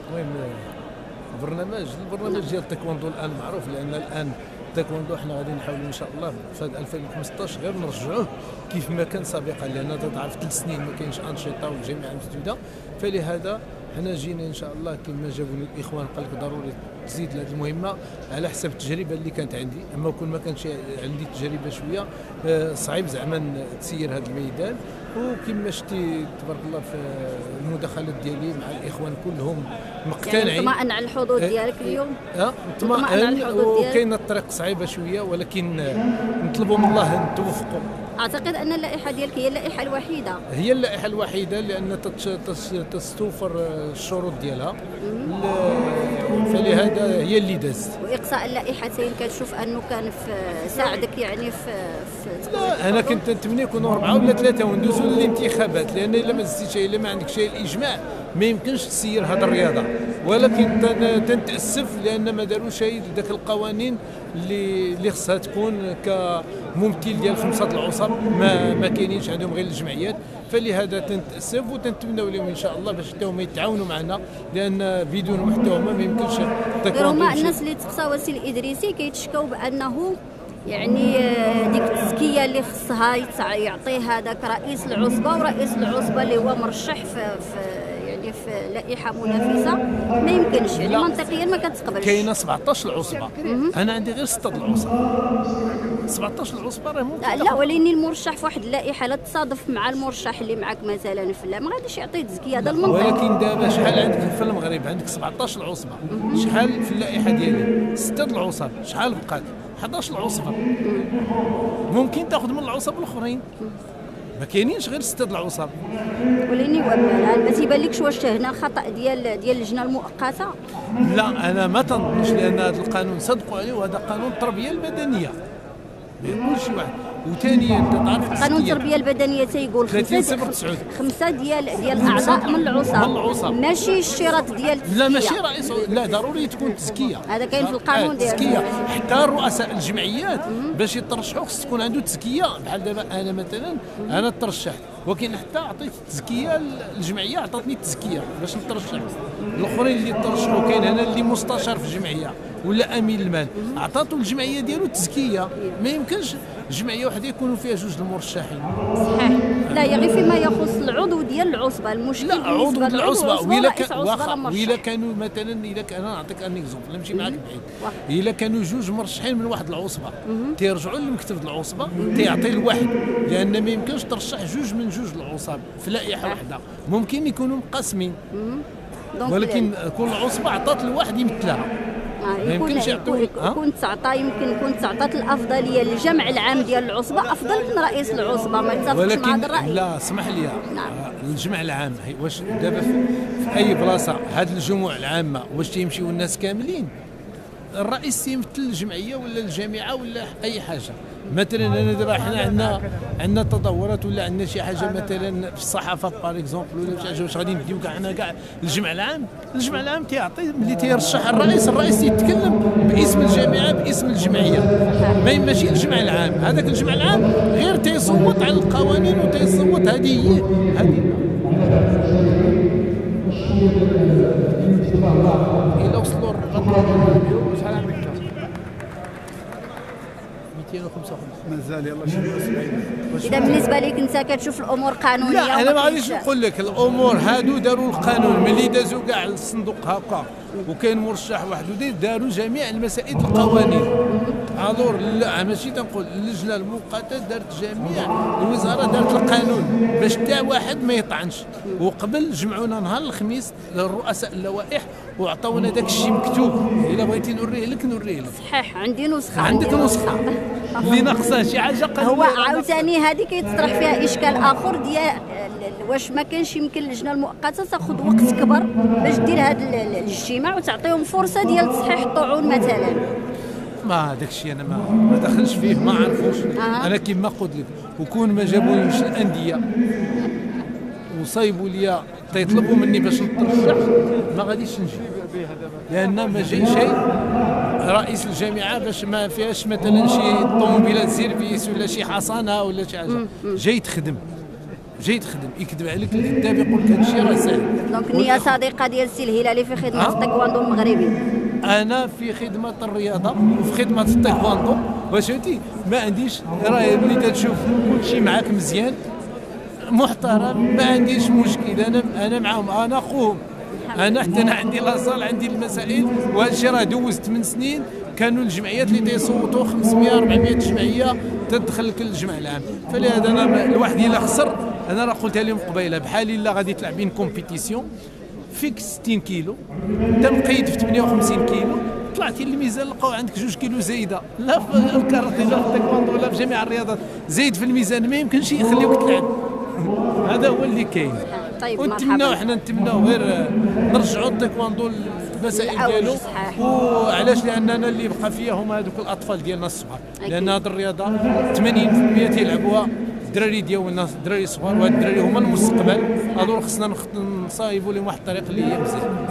المهم البرنامج ديال التايكوندو الان معروف، لان الان التايكوندو حنا غادي نحاولوا ان شاء الله في 2015 غير نرجعوه كيف ما كان سابقا، لان تعرف 3 سنين ما كاينش انشطه والجامعه مسدوده. فلهذا حنا جينا ان شاء الله كما جابوا لي الاخوان، قال لك ضروري تزيد لهذه المهمه على حسب التجربه اللي كانت عندي. اما كون ما كانش عندي تجربه شويه صعيب زعما تسير هذا الميدان. وكما شتي تبارك الله في المداخلات ديالي مع الاخوان كلهم مقتنعين. يعني مطمئن على الحضور ديالك اليوم؟ مطمئن، وكاينه الطريق صعيبه شويه، ولكن نطلبوا من الله نتوفقوا. اعتقد ان اللائحه ديالك هي اللائحه الوحيده. هي اللائحه الوحيده لان تستوفر الشروط ديالها، فلهذا هي اللي دازت. واقصاء اللائحتين كتشوف انه كان ساعدك يعني في لا، انا كنت نتمنى يكونوا 4 ولا 3 وندوزوا للانتخابات، لان الا ما زدتيش، الا ما عندك شيء الاجماع ما يمكنش تسير هذه الرياضه. ولكن تنتاسف لان ما داروش شيء ذاك القوانين اللي خصها تكون كممثل ديال 5 العصر، ما كاينينش عندهم غير الجمعيات. فلهذا تنتاسف وتنتمنوا لهم ان شاء الله باش حتى هما يتعاونوا معنا، لان بدون حتى هما ما يمكنش غير هما الناس اللي تقصى وسيل الادريسي كيتشكاو بانه يعني ديك التزكيه اللي خصها يعطي هذاك رئيس العصبه، ورئيس العصبه اللي هو مرشح في لائحه منافسه ما يمكنش، يعني منطقيا ما كتقبلش. كاينه 17 العصبه، انا عندي غير 6 العصبه. 17 العصبه راه ممكن. لا، ولكن المرشح في واحد اللائحه لا تصادف مع المرشح اللي معك مثلا في ما غاديش يعطي تزكيه، هذا المنطق. ولكن دابا شحال عندك في المغرب؟ عندك 17 العصبه، شحال في اللائحه ديالي 6 العصب، شحال بقات 11 العصبه. ممكن تاخذ من العصب الاخرين، ما كاينينش غير 6 العصب. ولكن ما تيبان لكش واش هنا خطا ديال اللجنه المؤقته؟ لا، انا ما تنظنش، لان هذا القانون صدقوا عليه، وهذا قانون التربيه المدنيه ما يقولش شي واحد. وثانيا انت تعرف قانون التربيه البدنيه تيقول 5 ديال الاعضاء من العصب، ماشي الشرط ديال التزكيه. لا ماشي رئيس، لا ضروري تكون تزكيه، هذا كاين في القانون ديال التزكيه. حتى رؤساء الجمعيات باش يترشحوا خص تكون عنده تزكيه. بحال دابا انا مثلا انا ترشحت، ولكن حتى عطيت التزكيه للجمعيه، عطاتني التزكيه باش نترشح. الاخرين اللي ترشحوا كاين انا اللي مستشار في الجمعيه ولا امين المال، عطاتو الجمعيه ديالو التزكيه. ما يمكنش جمعيه واحده يكونوا فيها 2 المرشحين. صحيح. لا، هي غير فيما يخص العضو ديال العصبه. المشكل لا، عضو العصبه وإلا كانوا مثلا، الا كان انا نعطيك ان اكزومبل نمشي معاك بعيد، الا كانوا 2 مرشحين من واحد العصبه تيرجعوا لمكتب العصبه تيعطي الواحد، لان ما يمكنش ترشح 2 من 2 العصب في لائحه واحده، ممكن يكونوا مقسمين. ولكن كل عصبه عطات الواحد يمثلها. يكون تعطات الافضليه للجمع العام ديال العصبه افضل من رئيس العصبه. ما تتفقش مع هذا الراي؟ لا، اسمح لي. نعم. الجمع العام واش دابا في اي بلاصه هذه الجموع العامه واش تيمشيو الناس كاملين؟ الرئيس يمثل الجمعيه ولا الجامعه ولا اي حاجه. مثلا انا دابا حنا عندنا تطورات ولا عندنا شي حاجه مثلا في الصحافه باغ اكزومبل ولا شي حاجه، واش غادي نديو كاع حنا كاع الجمع العام؟ الجمع العام تيعطي ملي تيرشح الرئيس يتكلم باسم الجامعه باسم الجمعيه، ماشي الجمع العام. هذاك الجمع العام غير تيصوت على القوانين وتيصوت. هذه الى وصلوا شحال عندك؟ 255 مازال. يلاه شي اذا بالنسبه لك انت كتشوف الامور قانونيه؟ لا، انا ما غاديش نقول لك الامور هادو داروا القانون ملي دازوا كاع الصندوق هكا وكاين مرشح واحد داروا جميع المسائل القوانين. الور لا، ماشي تنقول اللجنه المؤقته دارت جميع، الوزاره دارت القانون باش حتى واحد ما يطعنش. وقبل جمعونا نهار الخميس للرؤساء اللوائح وعطاونا داك الشيء مكتوب. الا بغيتي نوريه لك نوريه لك. صحيح، عندي نسخه. عندك نسخه اللي ناقصه شي حاجه هو عاوتاني هذه كيتطرح فيها اشكال اخر ديال واش ما كانش يمكن اللجنه المؤقته تاخذ وقت كبر باش دير هذا الاجتماع وتعطيهم فرصه ديال تصحيح الطعون مثلا. ما داك الشيء انا ما دخلش فيه، ما عرفوش. انا كيما قلت لك، وكون ما جابونيش الانديه وصايبوا لي تيطلبوا مني باش نترشح ما غاديش نجي، لان ما جاي شيء رئيس الجامعه باش ما فيهاش مثلا شي طوموبيلات سيرفيس ولا شي حصانه ولا شي حاجه، جاي تخدم. جاي تخدم، يكذب عليك الكذاب يقول لك هذا الشيء راه ساهل. دونك نية صديقه ديال السي الهلالي في خدمه التايكواندو المغربي. انا في خدمه الرياضه وفي خدمه التايكواندو واش فهمتي، ما عنديش راه ملي تشوف كلشي معاك مزيان محترم، ما عنديش مشكل، انا معاهم، انا اخوهم، انا حتى انا عندي لاصال، عندي المسائل، وهذا الشيء راه دوز 8 سنين. كانوا الجمعيات اللي تيصوتوا 500 400 جمعيه تدخل لك الجمع العام، فلهذا انا الواحد الا خسر، انا راه قلتها لهم قبيله، بحال الا غادي تلعبين كومبيتيسيون فيك 60 كيلو، انت مقيد في 58 كيلو، طلعتي للميزان لقاو عندك 2 كيلو زايده، لا في الكاراتيه لا في التايكواندو ولا في جميع الرياضات، زايد في الميزان ما يمكنش يخليوك تلعب. هذا هو اللي كاين. طيب ونتمناو حنا نتمناو غير نرجعوا التايكواندو المسائل ديالو، وعلاش؟ لاننا اللي بقى فيها هما هذوك الاطفال ديالنا الصغار، لان هذه الرياضه 80% تيلعبوها الدراري ديالنا، الدراري الصغار، وهاد الدراري هما المستقبل، هذول خصنا نصايبوا لهم واحد الطريق اللي هي مزيان.